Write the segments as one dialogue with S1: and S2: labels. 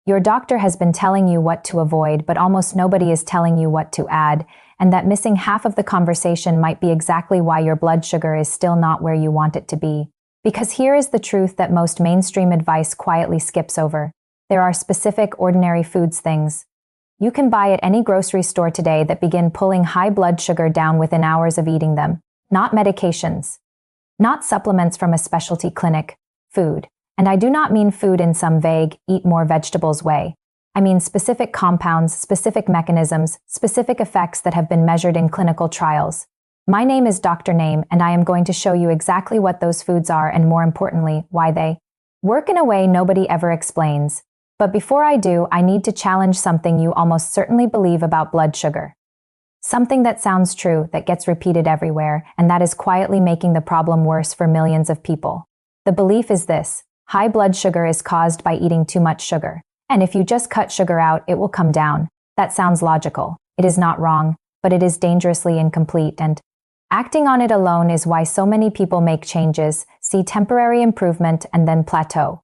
S1: Your doctor has been telling you what to avoid, but almost nobody is telling you what to add, and that missing half of the conversation might be exactly why your blood sugar is still not where you want it to be. Because here is the truth that most mainstream advice quietly skips over. There are specific, ordinary foods things you can buy at any grocery store today that begin pulling high blood sugar down within hours of eating them. Not medications. Not supplements from a specialty clinic. Food. And I do not mean food in some vague, eat more vegetables way. I mean specific compounds, specific mechanisms, specific effects that have been measured in clinical trials. My name is Dr. Name, and I am going to show you exactly what those foods are and, more importantly, why they work in a way nobody ever explains. But before I do, I need to challenge something you almost certainly believe about blood sugar. Something that sounds true, that gets repeated everywhere, and that is quietly making the problem worse for millions of people. The belief is this: high blood sugar is caused by eating too much sugar. And if you just cut sugar out, it will come down. That sounds logical. It is not wrong, but it is dangerously incomplete, and acting on it alone is why so many people make changes, see temporary improvement, and then plateau.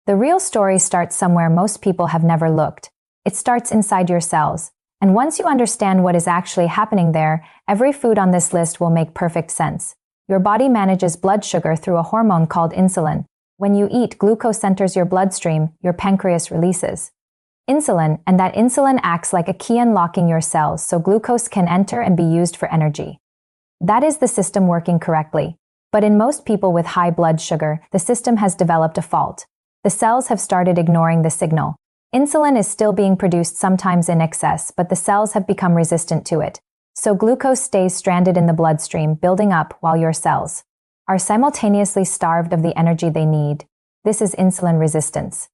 S1: The real story starts somewhere most people have never looked. It starts inside your cells. And once you understand what is actually happening there, every food on this list will make perfect sense. Your body manages blood sugar through a hormone called insulin. When you eat, glucose enters your bloodstream, your pancreas releases insulin, and that insulin acts like a key unlocking your cells so glucose can enter and be used for energy. That is the system working correctly. But in most people with high blood sugar, the system has developed a fault. The cells have started ignoring the signal. Insulin is still being produced, sometimes in excess, but the cells have become resistant to it. So glucose stays stranded in the bloodstream, building up while your cells are simultaneously starved of the energy they need. This is insulin resistance.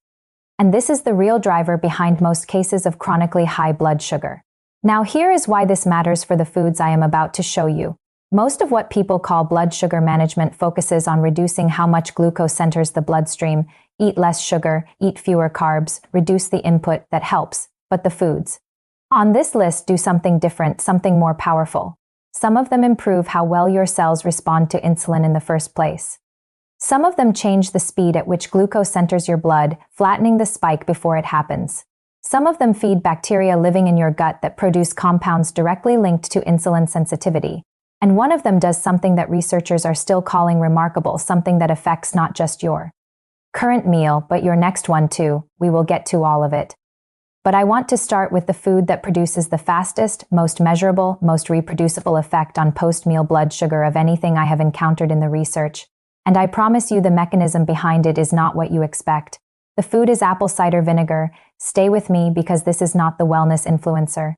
S1: And this is the real driver behind most cases of chronically high blood sugar. Now here is why this matters for the foods I am about to show you. Most of what people call blood sugar management focuses on reducing how much glucose enters the bloodstream. Eat less sugar, eat fewer carbs, reduce the input. That helps. But the foods on this list do something different, something more powerful. Some of them improve how well your cells respond to insulin in the first place. Some of them change the speed at which glucose enters your blood, flattening the spike before it happens. Some of them feed bacteria living in your gut that produce compounds directly linked to insulin sensitivity. And one of them does something that researchers are still calling remarkable, something that affects not just your current meal, but your next one too. We will get to all of it. But I want to start with the food that produces the fastest, most measurable, most reproducible effect on post-meal blood sugar of anything I have encountered in the research. And I promise you the mechanism behind it is not what you expect. The food is apple cider vinegar. Stay with me because this is not the wellness influencer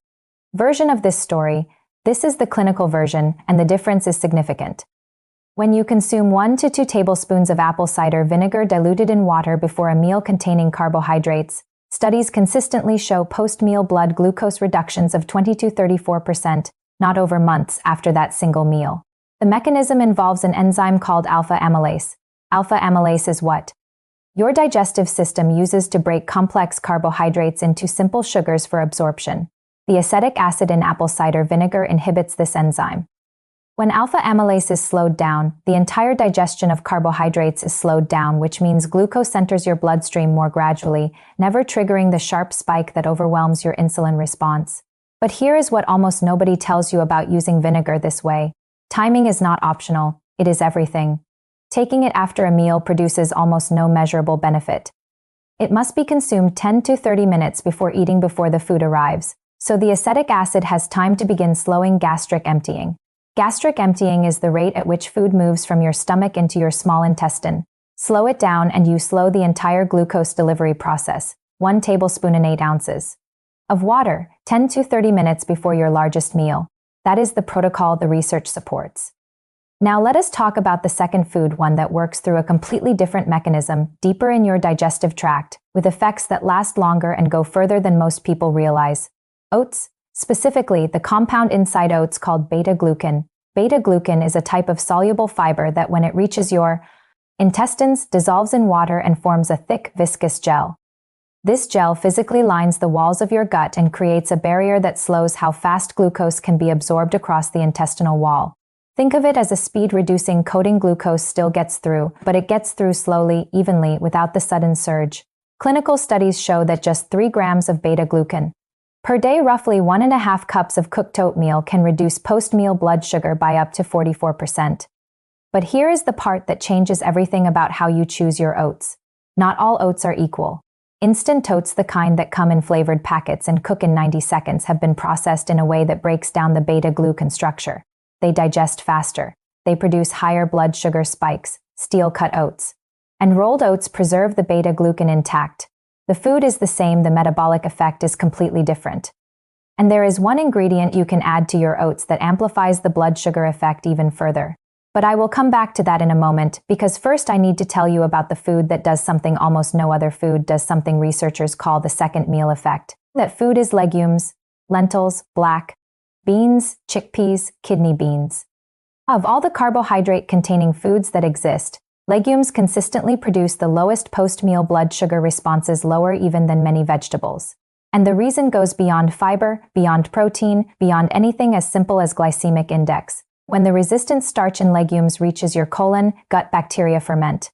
S1: version of this story. This is the clinical version, and the difference is significant. When you consume 1 to 2 tablespoons of apple cider vinegar diluted in water before a meal containing carbohydrates, studies consistently show post-meal blood glucose reductions of 20 to 34%, not over months after that single meal. The mechanism involves an enzyme called alpha amylase. Alpha amylase is what your digestive system uses to break complex carbohydrates into simple sugars for absorption. The acetic acid in apple cider vinegar inhibits this enzyme. When alpha amylase is slowed down, the entire digestion of carbohydrates is slowed down, which means glucose enters your bloodstream more gradually, never triggering the sharp spike that overwhelms your insulin response. But here is what almost nobody tells you about using vinegar this way. Timing is not optional, it is everything. Taking it after a meal produces almost no measurable benefit. It must be consumed 10 to 30 minutes before eating before the food arrives, so the acetic acid has time to begin slowing gastric emptying. Gastric emptying is the rate at which food moves from your stomach into your small intestine. Slow it down and you slow the entire glucose delivery process. 1 tablespoon and 8 ounces of water, 10 to 30 minutes before your largest meal. That is the protocol the research supports. Now let us talk about the second food, one that works through a completely different mechanism, deeper in your digestive tract, with effects that last longer and go further than most people realize. Oats. Specifically, the compound inside oats called beta-glucan. Beta-glucan is a type of soluble fiber that when it reaches your intestines, dissolves in water and forms a thick, viscous gel. This gel physically lines the walls of your gut and creates a barrier that slows how fast glucose can be absorbed across the intestinal wall. Think of it as a speed-reducing coating. Glucose still gets through, but it gets through slowly, evenly, without the sudden surge. Clinical studies show that just 3 grams of beta-glucan per day, roughly 1.5 cups of cooked oatmeal, can reduce post-meal blood sugar by up to 44%. But here is the part that changes everything about how you choose your oats. Not all oats are equal. Instant oats, the kind that come in flavored packets and cook in 90 seconds, have been processed in a way that breaks down the beta-glucan structure. They digest faster. They produce higher blood sugar spikes, steel-cut oats. And rolled oats preserve the beta-glucan intact. The food is the same, the metabolic effect is completely different. And there is one ingredient you can add to your oats that amplifies the blood sugar effect even further. But I will come back to that in a moment, because first I need to tell you about the food that does something almost no other food does, something researchers call the second meal effect. That food is legumes, lentils, black beans, chickpeas, kidney beans. Of all the carbohydrate-containing foods that exist, legumes consistently produce the lowest post-meal blood sugar responses, lower even than many vegetables. And the reason goes beyond fiber, beyond protein, beyond anything as simple as glycemic index. When the resistant starch in legumes reaches your colon, gut bacteria ferment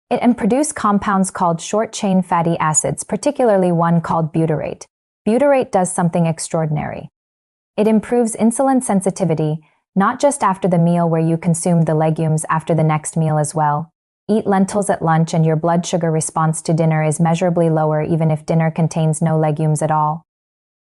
S1: it and produce compounds called short-chain fatty acids, particularly one called butyrate. Butyrate does something extraordinary. It improves insulin sensitivity, not just after the meal where you consume the legumes, after the next meal as well. Eat lentils at lunch and your blood sugar response to dinner is measurably lower, even if dinner contains no legumes at all.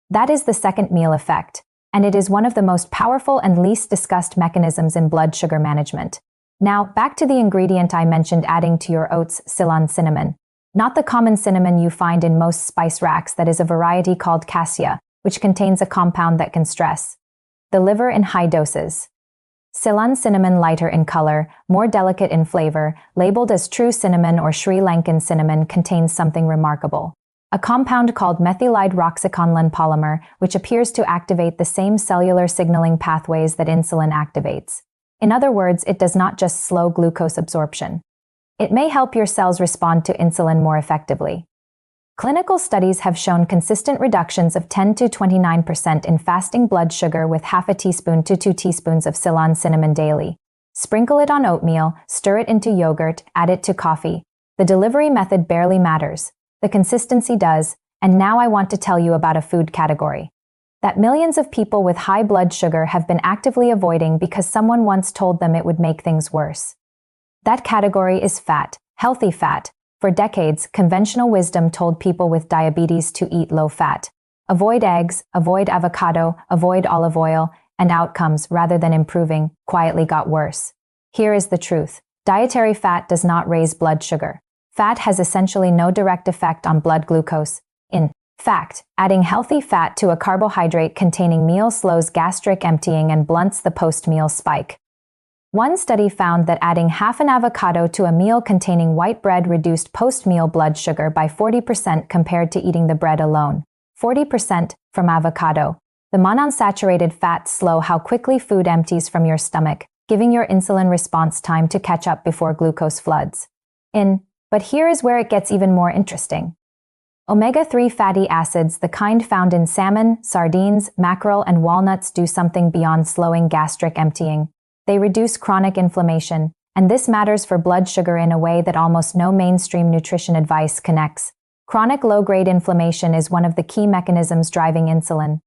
S1: That is the second meal effect, and it is one of the most powerful and least discussed mechanisms in blood sugar management. Now, back to the ingredient I mentioned adding to your oats: Ceylon cinnamon. Not the common cinnamon you find in most spice racks. That is a variety called cassia, which contains a compound that can stress the liver in high doses. Ceylon cinnamon, lighter in color, more delicate in flavor, labeled as true cinnamon or Sri Lankan cinnamon, contains something remarkable. A compound called methylide roxyconlin polymer, which appears to activate the same cellular signaling pathways that insulin activates. In other words, it does not just slow glucose absorption. It may help your cells respond to insulin more effectively. Clinical studies have shown consistent reductions of 10 to 29% in fasting blood sugar with half a teaspoon to 2 teaspoons of Ceylon cinnamon daily. Sprinkle it on oatmeal, stir it into yogurt, add it to coffee. The delivery method barely matters. The consistency does. And now I want to tell you about a food category that millions of people with high blood sugar have been actively avoiding because someone once told them it would make things worse. That category is fat, healthy fat. For decades, conventional wisdom told people with diabetes to eat low fat. Avoid eggs, avoid avocado, avoid olive oil, and outcomes, rather than improving, quietly got worse. Here is the truth. Dietary fat does not raise blood sugar. Fat has essentially no direct effect on blood glucose. In fact, adding healthy fat to a carbohydrate-containing meal slows gastric emptying and blunts the post-meal spike. One study found that adding half an avocado to a meal containing white bread reduced post-meal blood sugar by 40% compared to eating the bread alone. 40% from avocado. The monounsaturated fats slow how quickly food empties from your stomach, giving your insulin response time to catch up before glucose floods. But here is where it gets even more interesting. Omega-3 fatty acids, the kind found in salmon, sardines, mackerel, and walnuts, do something beyond slowing gastric emptying. They reduce chronic inflammation, and this matters for blood sugar in a way that almost no mainstream nutrition advice connects. Chronic low-grade inflammation is one of the key mechanisms driving insulin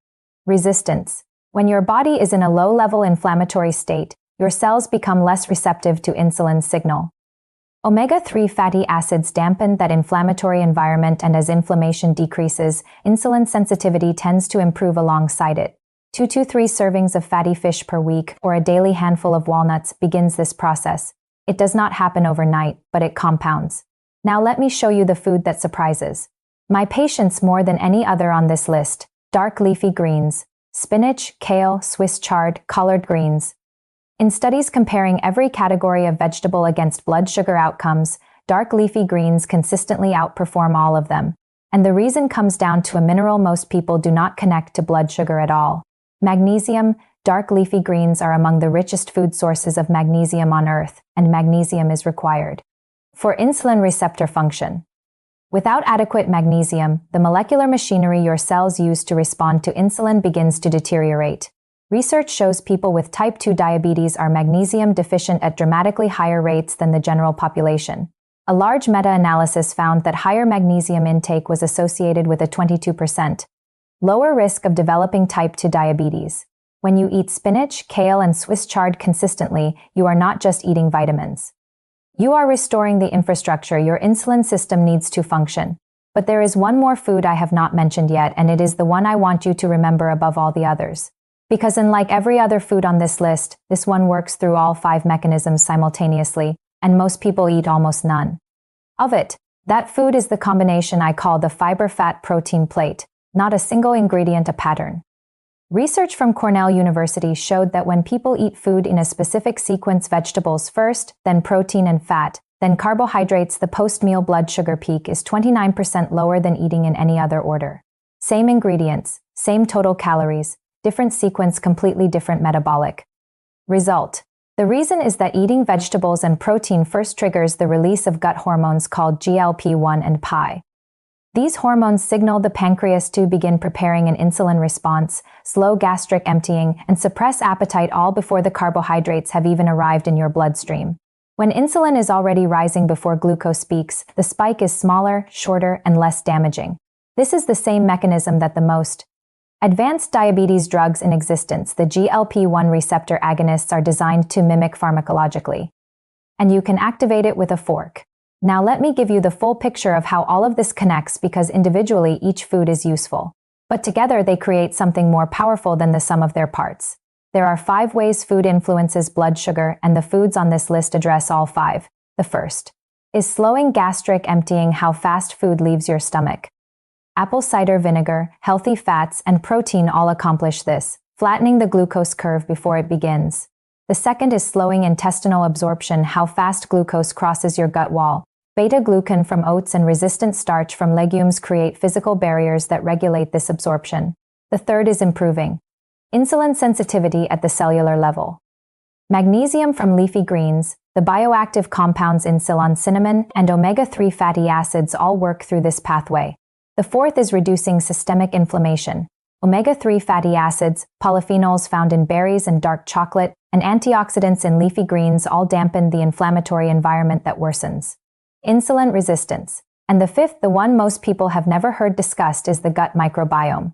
S1: resistance. When your body is in a low-level inflammatory state, your cells become less receptive to insulin's signal. Omega-3 fatty acids dampen that inflammatory environment, and as inflammation decreases, insulin sensitivity tends to improve alongside it. 2 to 3 servings of fatty fish per week, or a daily handful of walnuts, begins this process. It does not happen overnight, but it compounds. Now let me show you the food that surprises my patients more than any other on this list: dark leafy greens. Spinach, kale, Swiss chard, collard greens. In studies comparing every category of vegetable against blood sugar outcomes, dark leafy greens consistently outperform all of them. And the reason comes down to a mineral most people do not connect to blood sugar at all: magnesium. Dark leafy greens are among the richest food sources of magnesium on Earth, and magnesium is required for insulin receptor function. Without adequate magnesium, the molecular machinery your cells use to respond to insulin begins to deteriorate. Research shows people with type 2 diabetes are magnesium deficient at dramatically higher rates than the general population. A large meta-analysis found that higher magnesium intake was associated with a 22% lower risk of developing type 2 diabetes. When you eat spinach, kale, and Swiss chard consistently, you are not just eating vitamins. You are restoring the infrastructure your insulin system needs to function. But there is one more food I have not mentioned yet, and it is the one I want you to remember above all the others. Because unlike every other food on this list, this one works through all 5 mechanisms simultaneously, and most people eat almost none of it. That food is the combination I call the fiber-fat-protein plate, not a single ingredient, a pattern. Research from Cornell University showed that when people eat food in a specific sequence, vegetables first, then protein and fat, then carbohydrates, the post-meal blood sugar peak is 29% lower than eating in any other order. Same ingredients, same total calories, different sequence, completely different metabolic result. The reason is that eating vegetables and protein first triggers the release of gut hormones called GLP-1 and PI. These hormones signal the pancreas to begin preparing an insulin response, slow gastric emptying, and suppress appetite, all before the carbohydrates have even arrived in your bloodstream. When insulin is already rising before glucose peaks, the spike is smaller, shorter, and less damaging. This is the same mechanism that the most advanced diabetes drugs in existence, the GLP-1 receptor agonists, are designed to mimic pharmacologically. And you can activate it with a fork. Now let me give you the full picture of how all of this connects, because individually each food is useful, but together they create something more powerful than the sum of their parts. There are 5 ways food influences blood sugar, and the foods on this list address all 5. The first is slowing gastric emptying, how fast food leaves your stomach. Apple cider vinegar, healthy fats, and protein all accomplish this, flattening the glucose curve before it begins. The second is slowing intestinal absorption, how fast glucose crosses your gut wall. Beta-glucan from oats and resistant starch from legumes create physical barriers that regulate this absorption. The third is improving insulin sensitivity at the cellular level. Magnesium from leafy greens, the bioactive compounds insulin, cinnamon, and omega-3 fatty acids all work through this pathway. The fourth is reducing systemic inflammation. Omega-3 fatty acids, polyphenols found in berries and dark chocolate, and antioxidants in leafy greens all dampen the inflammatory environment that worsens insulin resistance. And the fifth, the one most people have never heard discussed, is the gut microbiome.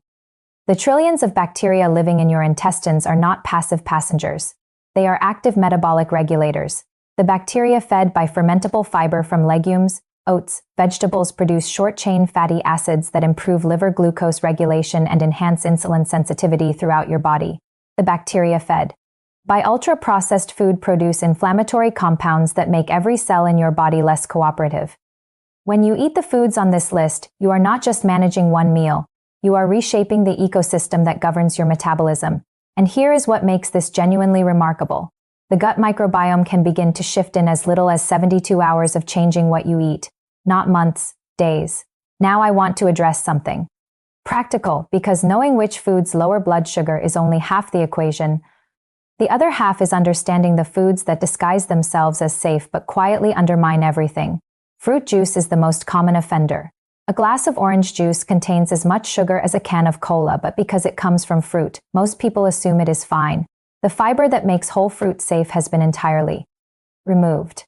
S1: The trillions of bacteria living in your intestines are not passive passengers. They are active metabolic regulators. The bacteria, fed by fermentable fiber from legumes, oats, vegetables, produce short-chain fatty acids that improve liver glucose regulation and enhance insulin sensitivity throughout your body. The bacteria fed by ultra-processed food produce inflammatory compounds that make every cell in your body less cooperative. When you eat the foods on this list, you are not just managing one meal, you are reshaping the ecosystem that governs your metabolism. And here is what makes this genuinely remarkable. The gut microbiome can begin to shift in as little as 72 hours of changing what you eat, not months, days. Now I want to address something practical, because knowing which foods lower blood sugar is only half the equation. The other half is understanding the foods that disguise themselves as safe but quietly undermine everything. Fruit juice is the most common offender. A glass of orange juice contains as much sugar as a can of cola, but because it comes from fruit, most people assume it is fine. The fiber that makes whole fruit safe has been entirely removed.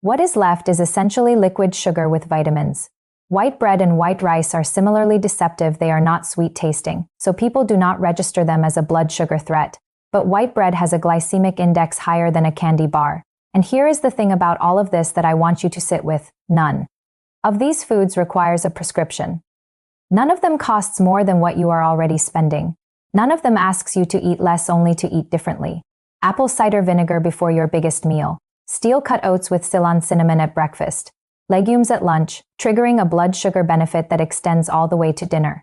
S1: What is left is essentially liquid sugar with vitamins. White bread and white rice are similarly deceptive. They are not sweet tasting, so people do not register them as a blood sugar threat. But white bread has a glycemic index higher than a candy bar. And here is the thing about all of this that I want you to sit with: none of these foods requires a prescription. None of them costs more than what you are already spending. None of them asks you to eat less, only to eat differently. Apple cider vinegar before your biggest meal. Steel-cut oats with Ceylon cinnamon at breakfast. Legumes at lunch, triggering a blood sugar benefit that extends all the way to dinner.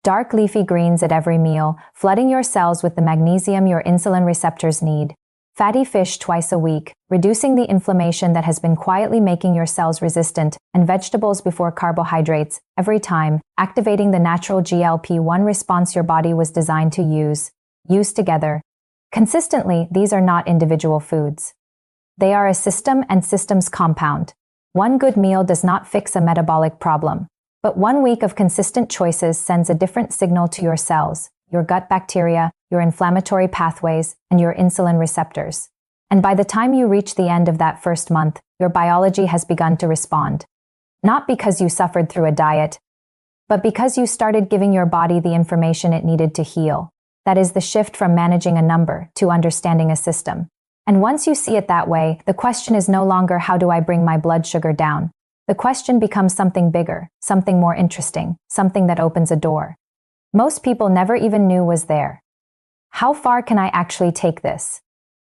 S1: Dark leafy greens at every meal, flooding your cells with the magnesium your insulin receptors need. Fatty fish twice a week, reducing the inflammation that has been quietly making your cells resistant, and vegetables before carbohydrates, every time, activating the natural GLP-1 response your body was designed to use together. Consistently, these are not individual foods. They are a system and systems compound. One good meal does not fix a metabolic problem, but 1 week of consistent choices sends a different signal to your cells, your gut bacteria, your inflammatory pathways, and your insulin receptors. And by the time you reach the end of that first month, your biology has begun to respond. Not because you suffered through a diet, but because you started giving your body the information it needed to heal. That is the shift from managing a number to understanding a system. And once you see it that way, the question is no longer how do I bring my blood sugar down? The question becomes something bigger, something more interesting, something that opens a door most people never even knew was there. How far can I actually take this?